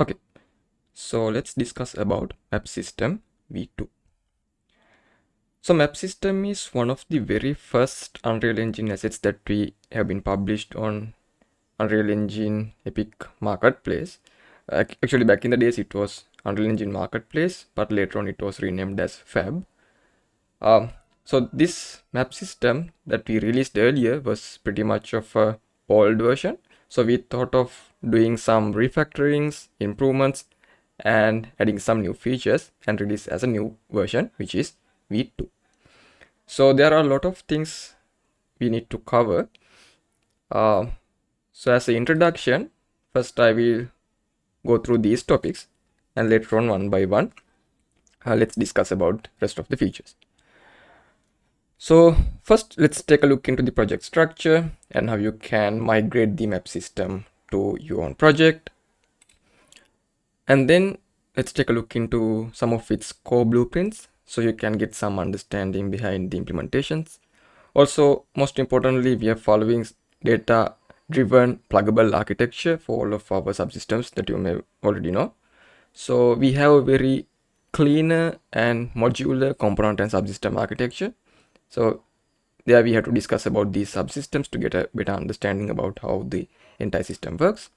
Okay, so let's discuss about map system v2. So map system is one of the very first Unreal Engine assets that we have been published on Unreal Engine Epic Marketplace. Actually, back in the days it was Unreal Engine Marketplace, but later on it was renamed as Fab. So this map system that we released earlier was pretty much of a old version. So we thought of doing some refactorings, improvements, and adding some new features and release as a new version, which is v2. So there are a lot of things we need to cover. So as an introduction, first I will go through these topics, and later on one by one, let's discuss about rest of the features. So first, let's take a look into the project structure and how you can migrate the map system to your own project. And then let's take a look into some of its core blueprints so you can get some understanding behind the implementations. Also, most importantly, we are following data-driven pluggable architecture for all of our subsystems that you may already know. So we have a very cleaner and modular component and subsystem architecture. So there we have to discuss about these subsystems to get a better understanding about how the entire system works.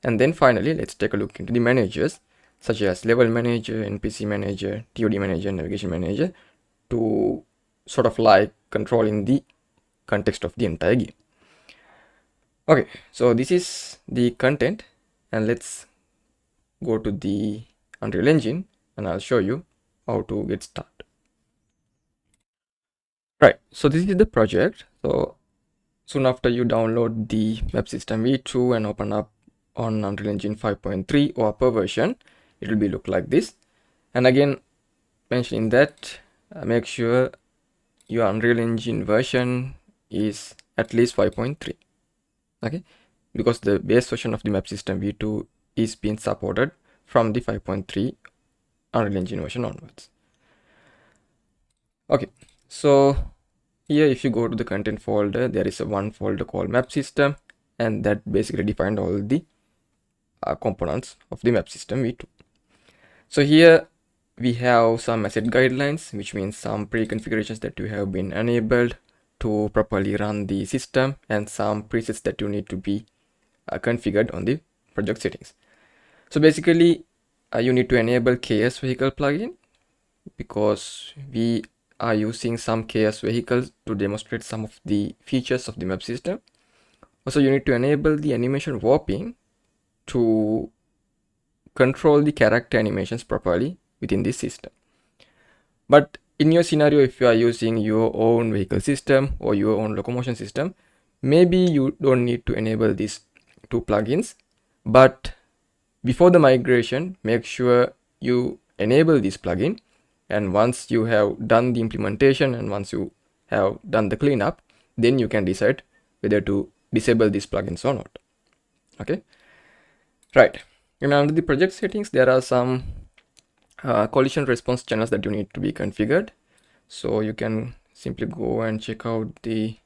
And then finally, let's take a look into the managers such as level manager, NPC manager, TOD manager, navigation manager to sort of like controlling the context of the entire game. Okay, so this is the content, and let's go to the Unreal Engine and I'll show you how to get started. Right, so this is the project. So soon after you download the map system v2 and open up on Unreal Engine 5.3 or upper version, it will be look like this. And again, mentioning that make sure your Unreal Engine version is at least 5.3. okay, because the base version of the map system v2 is being supported from the 5.3 Unreal Engine version onwards. Okay, so here if you go to the content folder, there is a one folder called map system, and that basically defined all the components of the map system v2. So here we have some asset guidelines, which means some pre-configurations that you have been enabled to properly run the system, and some presets that you need to be configured on the project settings. So basically you need to enable chaos vehicle plugin because we are using some chaos vehicles to demonstrate some of the features of the map system. Also, you need to enable the animation warping to control the character animations properly within this system. But in your scenario, if you are using your own vehicle system or your own locomotion system, maybe you don't need to enable these two plugins. But before the migration, make sure you enable this plugin. And once you have done the implementation and once you have done the cleanup, then you can decide whether to disable these plugins or not. Okay, right. And under the project settings, there are some collision response channels that you need to be configured. So you can simply go and check out the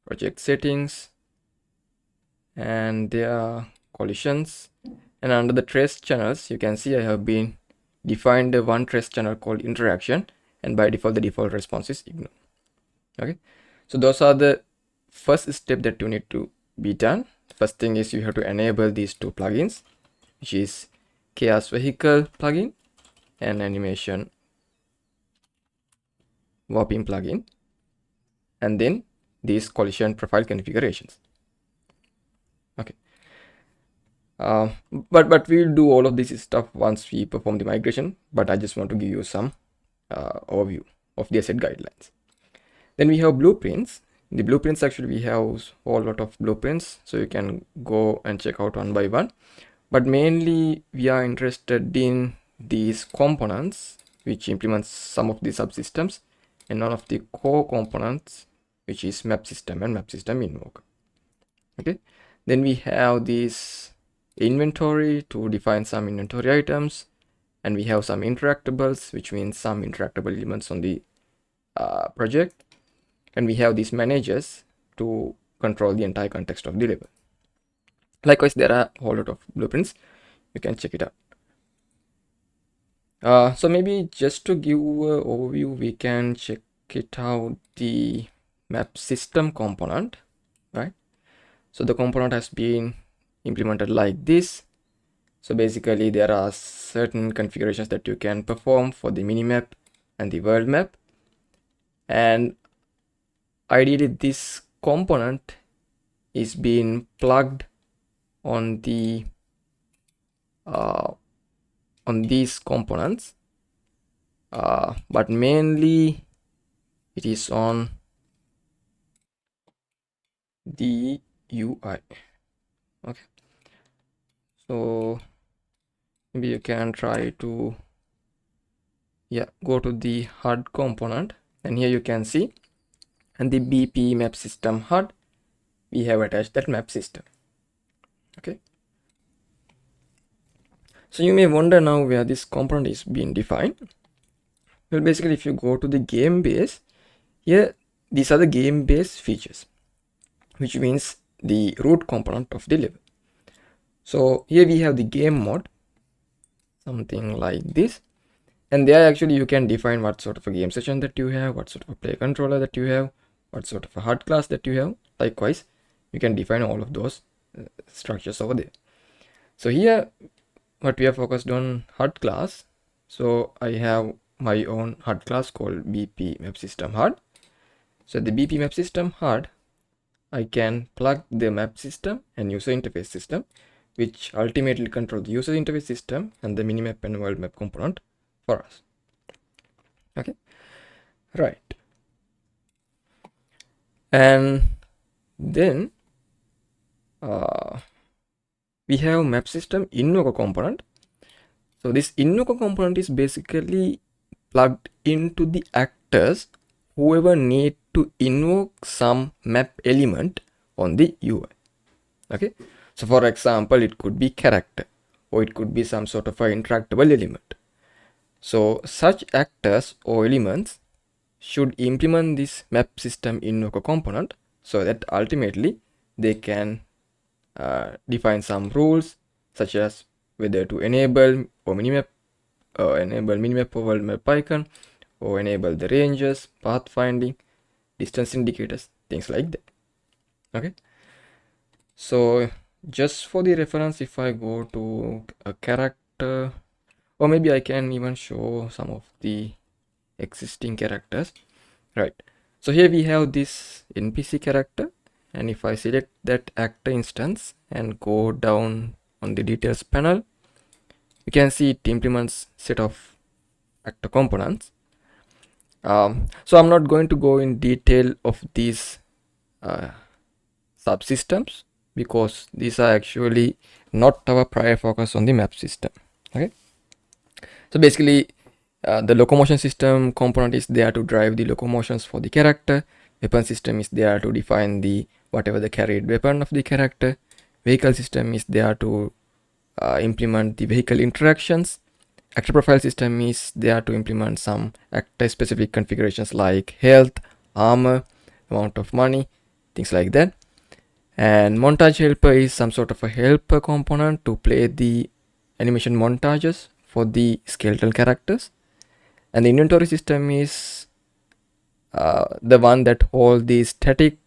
project settings, and there are collisions. And under the trace channels, you can see I have been defined one trace channel called interaction, and by default the default response is ignore. Okay, so those are the first step that you need to be done. First thing is you have to enable these two plugins, which is chaos vehicle plugin and animation warping plugin, and then these collision profile configurations. Okay, but we'll do all of this stuff once we perform the migration, but I just want to give you some overview of the asset guidelines. Then we have blueprints. In the blueprints, actually we have a whole lot of blueprints, so you can go and check out one by one, but mainly we are interested in these components which implements some of the subsystems and none of the core components, which is map system and map system invoke. Okay, then we have this inventory to define some inventory items, and we have some interactables, which means some interactable elements on the project, and we have these managers to control the entire context of the level. Likewise, there are a whole lot of blueprints. you can check it out. So maybe just to give an overview, we can check it out the map system component, right? So the component has been implemented like this. So basically there are certain configurations that you can perform for the minimap and the world map, and ideally this component is being plugged on the on these components, but mainly it is on the UI. Okay, so maybe you can try to go to the HUD component, and here you can see, and the BP map system HUD, we have attached that map system. Okay, so you may wonder now where this component is being defined. Well, basically if you go to the game base, here these are the game base features, which means the root component of the level. So here we have the game mode, something like this, and there actually you can define what sort of a game session that you have, what sort of a play controller that you have, what sort of a HUD class that you have. Likewise, you can define all of those structures over there. So here what we are focused on HUD class. So I have my own HUD class called BP map system HUD. So the BP map system HUD, I can plug the map system and user interface system, which ultimately control the user interface system and the minimap and world map component for us. Okay, right. And then we have map system invoker component. So this invoker component is basically plugged into the actors whoever need to invoke some map element on the UI. Okay, so for example, it could be character, or it could be some sort of an interactable element. So such actors or elements should implement this map system invoker component, so that ultimately they can define some rules, such as whether to enable or minimap, enable minimap or world map icon, or enable the ranges, pathfinding, distance indicators, things like that. Okay, so just for the reference, if I go to a character, or maybe I can even show some of the existing characters, right? So here we have this NPC character, and if I select that actor instance and go down on the details panel, you can see it implements set of actor components. So I'm not going to go in detail of these subsystems, because these are actually not our prior focus on the map system. Okay, so basically the locomotion system component is there to drive the locomotions for the character. Weapon system is there to define the whatever the carried weapon of the character. Vehicle system is there to implement the vehicle interactions. Actor profile system is there to implement some actor specific configurations like health, armor, amount of money, things like that. And montage helper is some sort of a helper component to play the animation montages for the skeletal characters. And the inventory system is the one that holds the static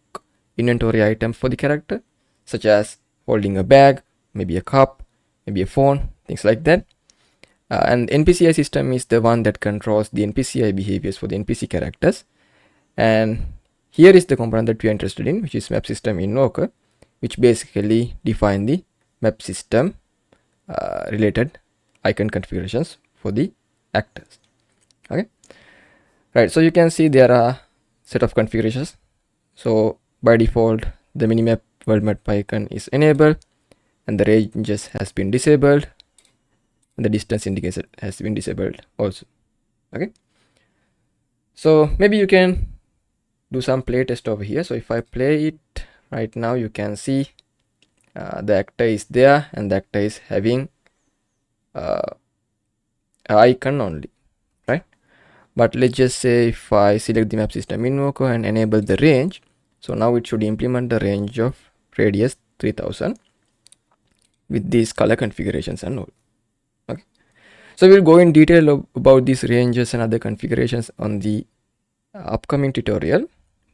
inventory items for the character, such as holding a bag, maybe a cup, maybe a phone, things like that. And NPCI system is the one that controls the NPCI behaviors for the NPC characters. And here is the component that we are interested in, which is map system invoker, which basically define the map system related icon configurations for the actors. Okay, right. So you can see there are set of configurations. So by default, the minimap world map icon is enabled, and the ranges has been disabled, and the distance indicator has been disabled also. Okay, so maybe you can do some play test over here. So if I play it right now, you can see the actor is there, and the actor is having an icon only, right? But let's just say if I select the map system invoker and enable the range, so now it should implement the range of radius 3000. with these color configurations and all. Okay, so we'll go in detail about these ranges and other configurations on the upcoming tutorial,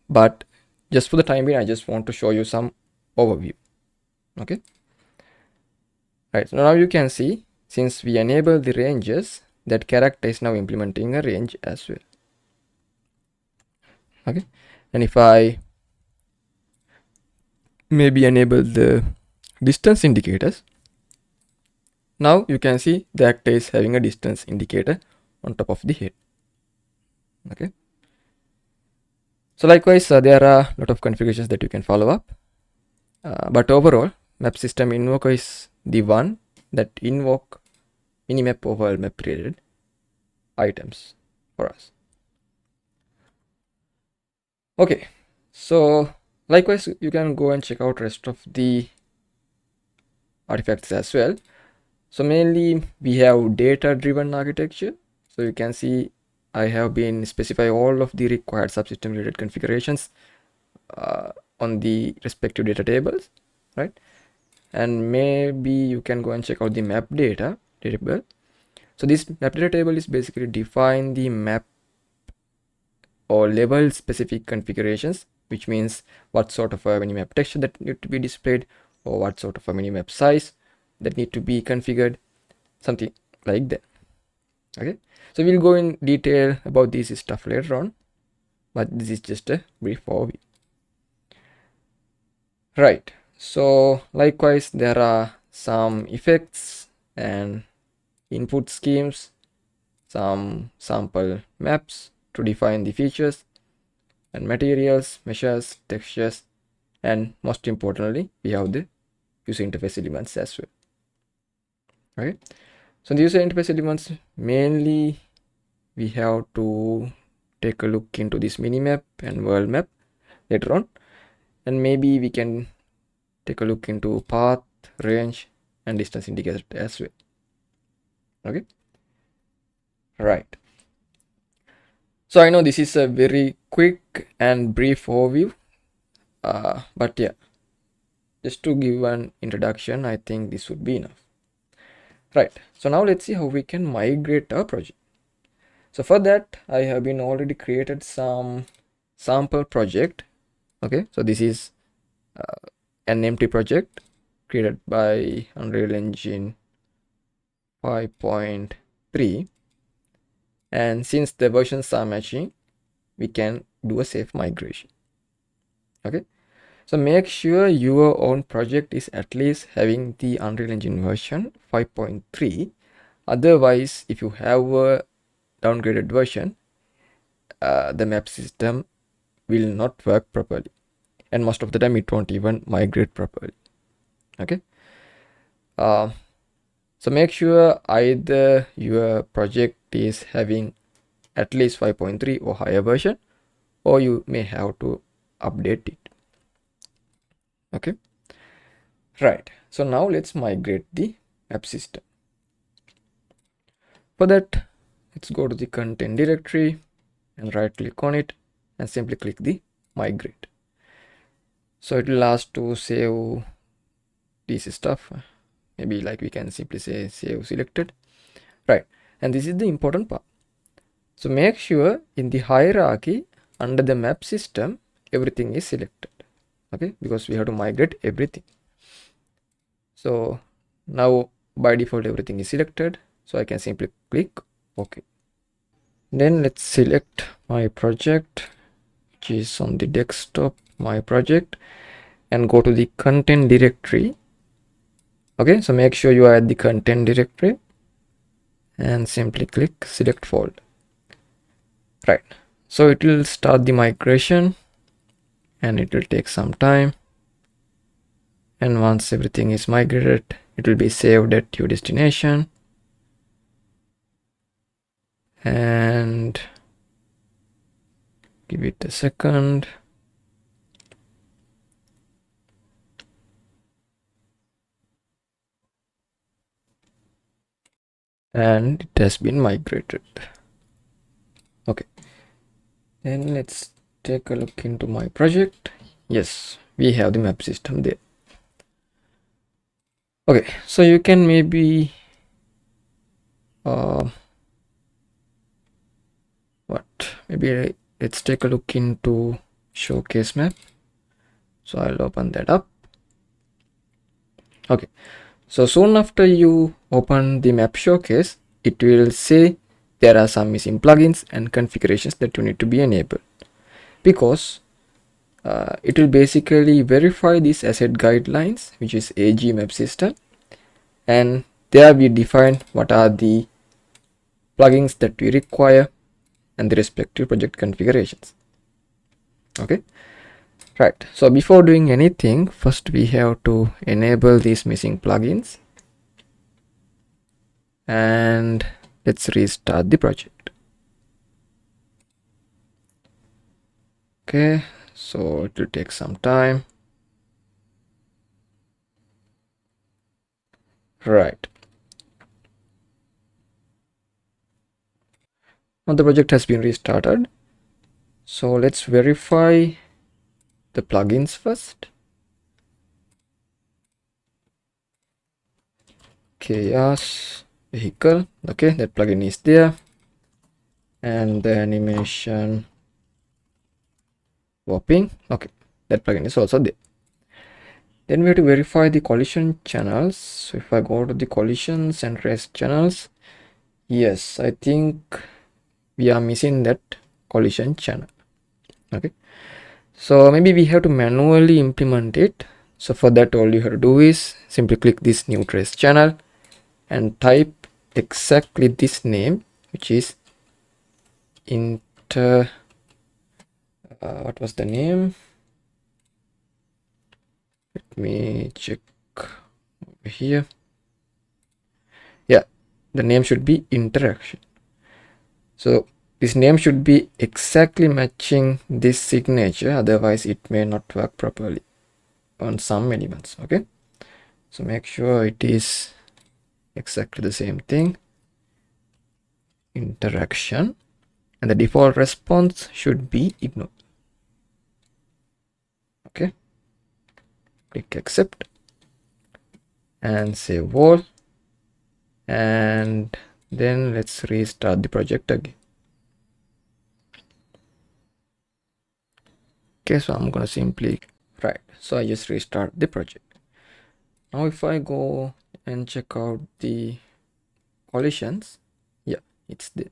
but just for the time being I just want to show you some overview. Okay, right, so now you can see, since we enable the ranges, that character is now implementing a range as well. Okay, and if I maybe enable the distance indicators, now you can see the actor is having a distance indicator on top of the head. Okay, so likewise there are a lot of configurations that you can follow up, but overall map system invoker is the one that invoke minimap over map created items for us. Okay, so likewise you can go and check out rest of the artifacts as well. So mainly we have data driven architecture. So you can see I have been specify all of the required subsystem related configurations on the respective data tables, right? And maybe you can go and check out the map data table. So this map data table is basically define the map or level specific configurations, which means what sort of a minimap texture that need to be displayed, or what sort of a minimap size that need to be configured, something like that. Okay, so we'll go in detail about this stuff later on, but this is just a brief overview. Right, so likewise there are some effects and input schemes, some sample maps to define the features and materials, measures, textures, and most importantly we have the user interface elements as well. Okay, so the user interface elements, mainly we have to take a look into this minimap and world map later on, and maybe we can take a look into path, range, and distance indicator as well. Okay, right, so I know this is a very quick and brief overview, but yeah, just to give an introduction, I think this would be enough. Right, so now let's see how we can migrate our project. So for that I have been already created some sample project. Okay, so this is an empty project created by Unreal Engine 5.3, and since the versions are matching, we can do a safe migration. Okay, so make sure your own project is at least having the Unreal Engine version 5.3. Otherwise, if you have a downgraded version, the map system will not work properly, and most of the time it won't even migrate properly. Okay, so make sure either your project is having at least 5.3 or higher version, or you may have to update it. Okay, right, so now let's migrate the app system. For that, let's go to the content directory and right click on it and simply click the migrate. So it will ask to save this stuff, maybe like we can simply say save selected, right? And this is the important part. So make sure in the hierarchy under the map system everything is selected. Okay, because we have to migrate everything. So now by default everything is selected, so I can simply click OK. Then let's select my project, which is on the desktop, my project, and go to the content directory. Okay, so make sure you are at the content directory and simply click select folder. Right, so it will start the migration and it will take some time, and once everything is migrated it will be saved at your destination. And give it a second. And it has been migrated. Okay, then let's take a look into my project. Yes, we have the map system there. Okay, so you can maybe maybe let's take a look into showcase map. So I'll open that up. Okay, so soon after you open the map showcase, it will say there are some missing plugins and configurations that you need to be enabled, because it will basically verify these asset guidelines, which is AG map system, and there we define what are the plugins that we require and the respective project configurations. Okay, right. So before doing anything, first we have to enable these missing plugins, and let's restart the project. Okay, so it will take some time. Right, now the project has been restarted. So let's verify the plugins first. Chaos vehicle, okay, that plugin is there, and the animation warping, okay, that plugin is also there. Then we have to verify the collision channels. So if I go to the collisions and rest channels, yes, I think we are missing that collision channel. Okay, so maybe we have to manually implement it. So for that, all you have to do is simply click this new trace channel and type exactly this name, which is inter what was the name? Let me check over here. Yeah, the name should be interaction. So this name should be exactly matching this signature, otherwise it may not work properly on some elements. Okay, so make sure it is exactly the same thing, interaction, and the default response should be ignore. Okay, click accept and save all, and then let's restart the project again. Okay, so I'm gonna simply right, so I just restart the project. Now if I go and check out the collisions, yeah, it's there.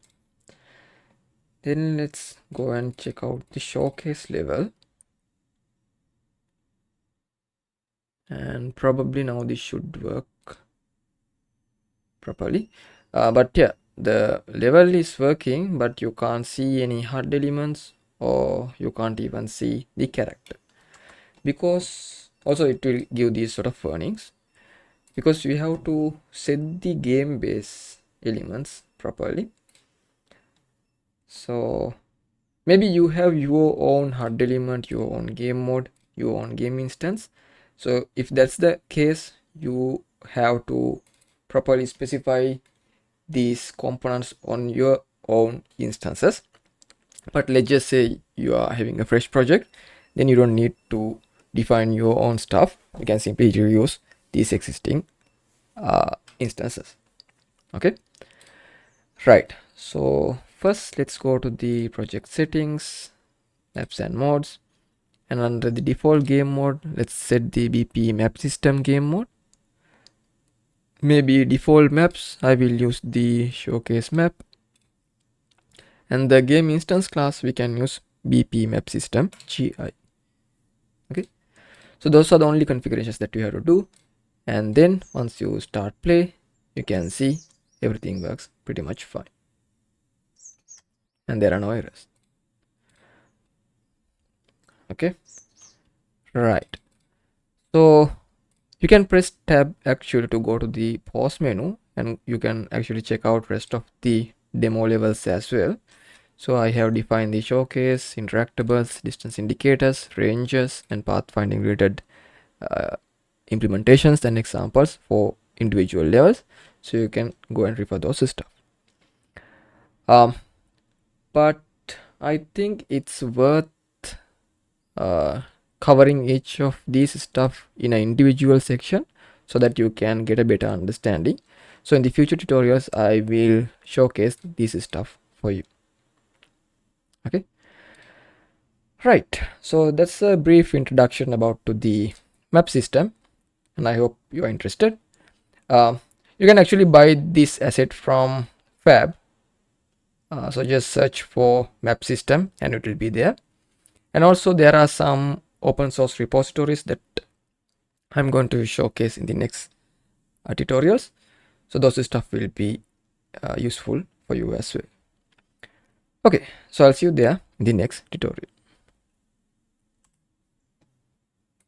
Then let's go and check out the showcase level, and probably now this should work properly. But yeah, the level is working, but you can't see any hard elements, or you can't even see the character, because also it will give these sort of warnings, because we have to set the game base elements properly. So maybe you have your own hard element, your own game mode, your own game instance. So if that's the case, you have to properly specify these components on your own instances. But let's just say you are having a fresh project, then you don't need to define your own stuff. You can simply reuse these existing instances. Okay, right. So first let's go to the project settings, maps and modes, and under the default game mode, let's set the BP map system game mode. Maybe default maps, I will use the showcase map, and the game instance class we can use BP map system GI. Okay, so those are the only configurations that you have to do, and then once you start play, you can see everything works pretty much fine and there are no errors. Okay, right. So you can press tab actually to go to the pause menu, and you can actually check out rest of the demo levels as well. So I have defined the showcase, interactables, distance indicators, ranges, and pathfinding related implementations and examples for individual levels. So you can go and refer those stuff. But I think it's worth covering each of these stuff in an individual section. so that you can get a better understanding. So in the future tutorials I will showcase this stuff for you. Okay, right, so that's a brief introduction about to the map system, and I hope you are interested. You can actually buy this asset from Fab. So just search for map system and it will be there. And also there are some open source repositories that I'm going to showcase in the next tutorials. So those stuff will be useful for you as well. Okay, so I'll see you there in the next tutorial.